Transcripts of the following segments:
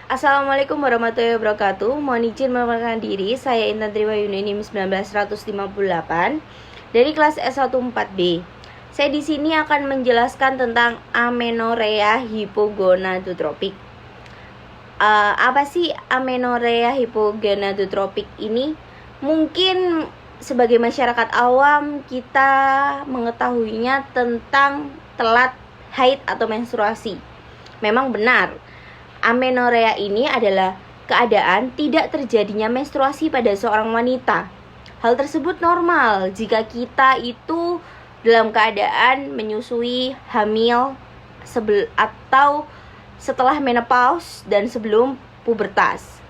Assalamualaikum warahmatullahi wabarakatuh. Mohon izin memperkenalkan diri, saya Intan Triwayuni NIM 19158 dari kelas S1 4B. Saya di sini akan menjelaskan tentang amenorrhea hipogonadotropik. Apa sih amenorrhea hipogonadotropik ini? Mungkin sebagai masyarakat awam kita mengetahuinya tentang telat haid atau menstruasi. Memang benar, amenorrhea ini adalah keadaan tidak terjadinya menstruasi pada seorang wanita. Hal tersebut normal jika kita itu dalam keadaan menyusui, hamil, atau setelah menopause dan sebelum pubertas.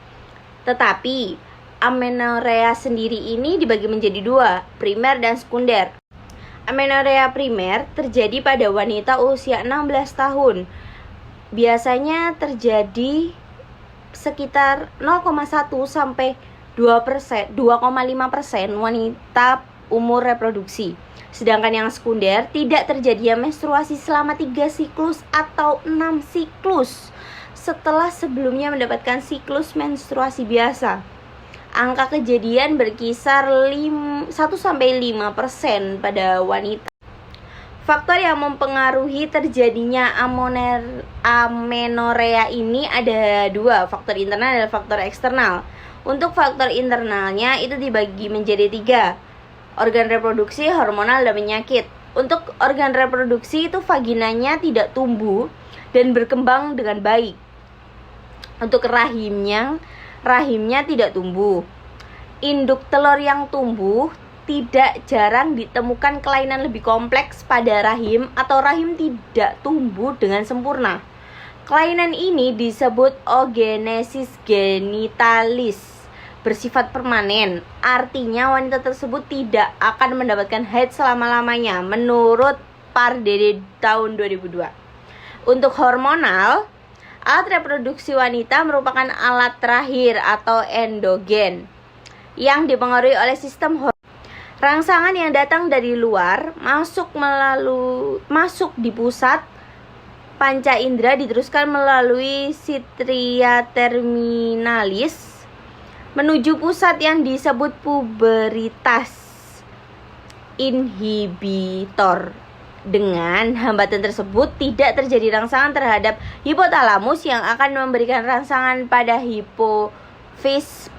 Tetapi amenorrhea sendiri ini dibagi menjadi dua, primer dan sekunder. Amenorrhea primer terjadi pada wanita usia 16 tahun. Biasanya terjadi sekitar 0,1 sampai 2%, 2,5% wanita umur reproduksi. Sedangkan yang sekunder tidak terjadinya menstruasi selama 3 siklus atau 6 siklus setelah sebelumnya mendapatkan siklus menstruasi biasa. Angka kejadian berkisar 1-5% pada wanita. Faktor yang mempengaruhi terjadinya amenorrhea ini ada dua, faktor internal dan faktor eksternal. Untuk faktor internalnya itu dibagi menjadi 3, organ reproduksi, hormonal, dan penyakit. Untuk organ reproduksi itu vaginanya tidak tumbuh dan berkembang dengan baik. Untuk rahimnya tidak tumbuh. Induk telur yang tumbuh, tidak jarang ditemukan kelainan lebih kompleks pada rahim atau rahim tidak tumbuh dengan sempurna. Kelainan ini disebut oogenesis genitalis, bersifat permanen. Artinya wanita tersebut tidak akan mendapatkan haid selama-lamanya menurut Pardede tahun 2002. Untuk hormonal, alat reproduksi wanita merupakan alat terakhir atau endogen yang dipengaruhi oleh sistem hormonal. Rangsangan yang datang dari luar masuk di pusat panca indera, diteruskan melalui stria terminalis menuju pusat yang disebut puberitas inhibitor. Dengan hambatan tersebut tidak terjadi rangsangan terhadap hipotalamus yang akan memberikan rangsangan pada hipofis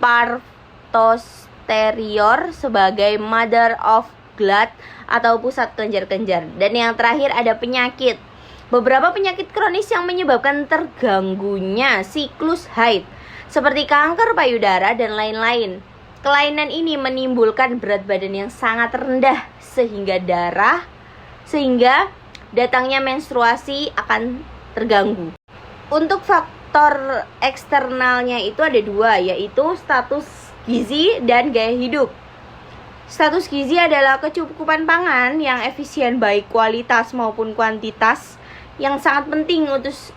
posterior sebagai mother of gland atau pusat kelenjar-kelenjar. Dan yang terakhir ada penyakit. Beberapa penyakit kronis yang menyebabkan terganggunya siklus haid seperti kanker payudara dan lain-lain. Kelainan ini menimbulkan berat badan yang sangat rendah sehingga datangnya menstruasi akan terganggu. Untuk faktor eksternalnya itu ada 2, yaitu status gizi dan gaya hidup. Status gizi adalah kecukupan pangan yang efisien baik kualitas maupun kuantitas yang sangat penting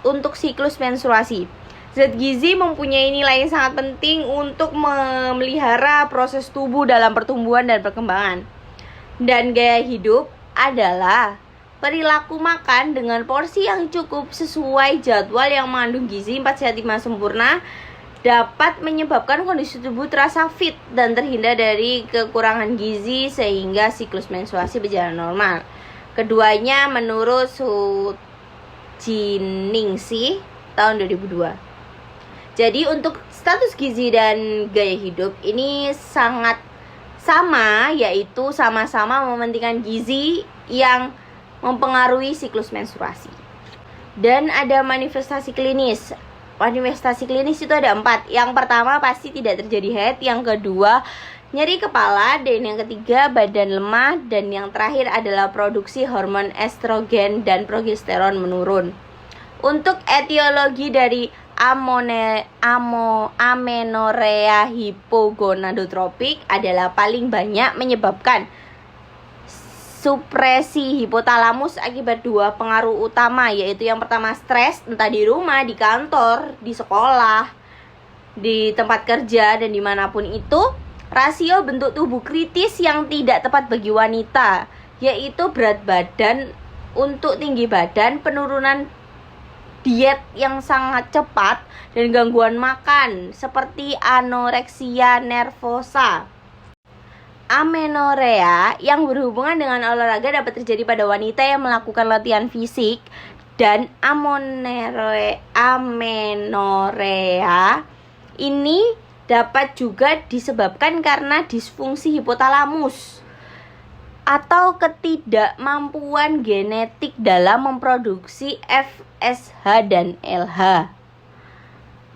untuk siklus menstruasi. Zat gizi mempunyai nilai yang sangat penting untuk memelihara proses tubuh dalam pertumbuhan dan perkembangan. Dan gaya hidup adalah perilaku makan dengan porsi yang cukup sesuai jadwal yang mengandung gizi 4 sehat 5 sempurna, dapat menyebabkan kondisi tubuh terasa fit dan terhindar dari kekurangan gizi sehingga siklus menstruasi berjalan normal. Keduanya menurut Sujiningsih tahun 2002. Jadi untuk status gizi dan gaya hidup ini sangat sama, yaitu sama-sama mementingkan gizi yang mempengaruhi siklus menstruasi. Dan ada manifestasi klinis. Manifestasi klinis itu ada 4. Yang pertama pasti tidak terjadi haid, yang kedua nyeri kepala, dan yang ketiga badan lemah, dan yang terakhir adalah produksi hormon estrogen dan progesteron menurun. Untuk etiologi dari amenorrhea hipogonadotropik adalah paling banyak menyebabkan supresi hipotalamus akibat 2 pengaruh utama, yaitu yang pertama stres, entah di rumah, di kantor, di sekolah, di tempat kerja, dan dimanapun itu. Rasio bentuk tubuh kritis yang tidak tepat bagi wanita, yaitu berat badan untuk tinggi badan, penurunan diet yang sangat cepat, dan gangguan makan seperti anoreksia nervosa. Amenorrea yang berhubungan dengan olahraga dapat terjadi pada wanita yang melakukan latihan fisik, dan amenorea ini dapat juga disebabkan karena disfungsi hipotalamus atau ketidakmampuan genetik dalam memproduksi FSH dan LH.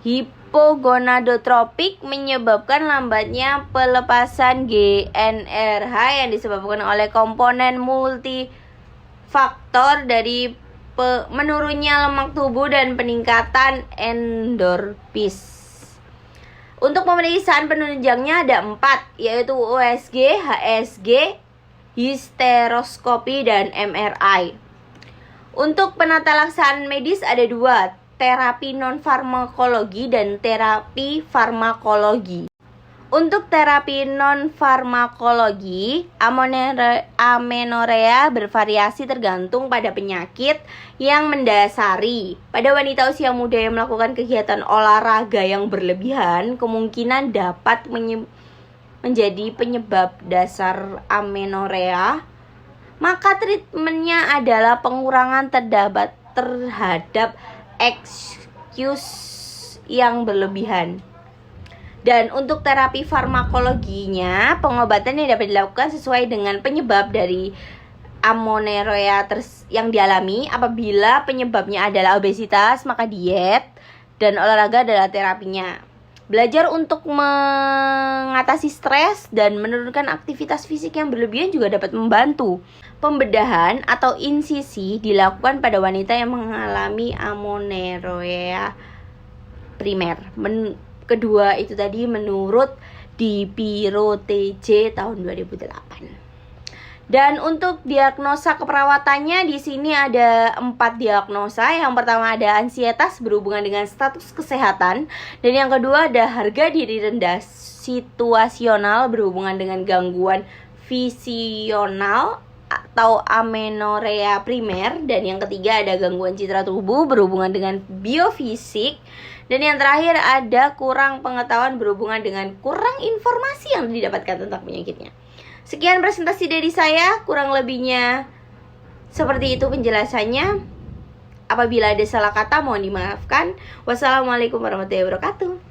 Hipogonadotropik menyebabkan lambatnya pelepasan GnRH yang disebabkan oleh komponen multifaktor dari menurunnya lemak tubuh dan peningkatan endorfis. Untuk pemeriksaan penunjangnya ada 4, yaitu USG, HSG, histeroskopi, dan MRI. Untuk penata laksanaan medis ada 2, terapi non-farmakologi dan terapi farmakologi. Untuk terapi non-farmakologi, amenorea bervariasi tergantung pada penyakit yang mendasari. Pada wanita usia muda yang melakukan kegiatan olahraga yang berlebihan, kemungkinan dapat menjadi penyebab dasar amenorea. Maka treatmentnya adalah pengurangan terhadap excuse yang berlebihan. Dan untuk terapi farmakologinya, pengobatan yang dapat dilakukan sesuai dengan penyebab dari amenorrea yang dialami. Apabila penyebabnya adalah obesitas, maka diet dan olahraga adalah terapinya. Belajar untuk mengatasi stres dan menurunkan aktivitas fisik yang berlebihan juga dapat membantu. Pembedahan atau insisi dilakukan pada wanita yang mengalami amenorrea primer. Kedua itu tadi menurut Dipiro TJ tahun 2008. Dan untuk diagnosa keperawatannya di sini ada 4 diagnosa. Yang pertama ada ansietas berhubungan dengan status kesehatan, dan yang kedua ada harga diri rendah situasional berhubungan dengan gangguan visional atau amenorrea primer, dan yang ketiga ada gangguan citra tubuh berhubungan dengan biofisik, dan yang terakhir ada kurang pengetahuan berhubungan dengan kurang informasi yang didapatkan tentang penyakitnya. Sekian presentasi dari saya, kurang lebihnya seperti itu penjelasannya. Apabila ada salah kata mohon dimaafkan. Wassalamualaikum warahmatullahi wabarakatuh.